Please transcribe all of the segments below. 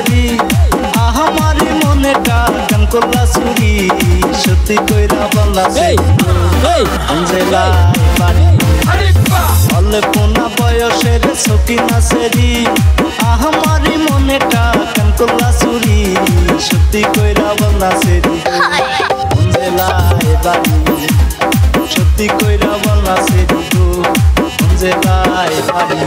সেরি আমারি মনেটা কেন করলা চুরি সত্যি কইরা বললা অঞ্জেলা বাড়ি অল্পনা বয়সের সকিনা সেরি আমারি মনেটা কেন করলা চুরি সত্যি কইরা বললা সেরি অঞ্জেলা বাড়ি সত্যি কইরা বললা সেরি গো অঞ্জেলা বাড়ি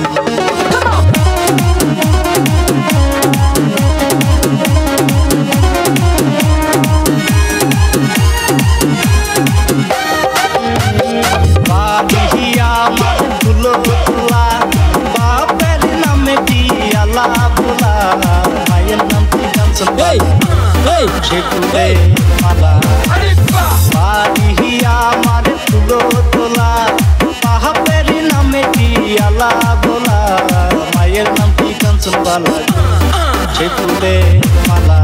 মালা বাড়ি আমার তুলো তোলা পাহাপের নামে কি আলা বোলা মায়ের নাম কি কাঞ্চন বালা সে ফুলে মালা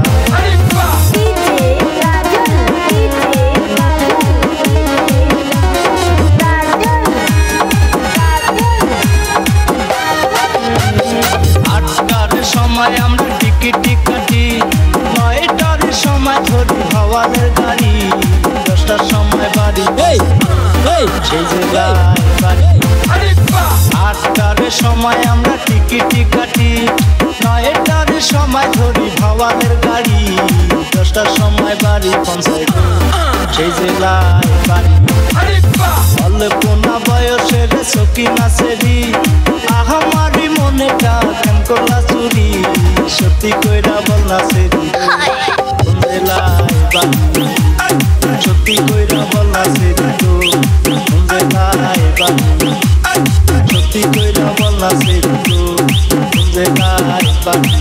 আটটার সময় আমরা টিকিট কাটি নয়টার সময় ধরি হাওয়ালের গাড়ি 10টার সময় বাড়ি সেই জায়গায় বাড়ি 8টার সময় আমরা টিকিট কাটি 9টার সময় ধরি হাওয়ালের গাড়ি 10টার সময় বাড়ি পৌঁছাই সেই জেলায় বাড়ি অল্পনা বয়সের সকিনা সেরি আমারি মনেটা কেন করলা চুরি সত্যি কইরা বললা সেরি জেলায় বাড়ি সত্যি কইরা বললা সেরি গো জেলায় বাড়ি সত্যি কইরা বললা সেরি গো জেলায় বাড়ি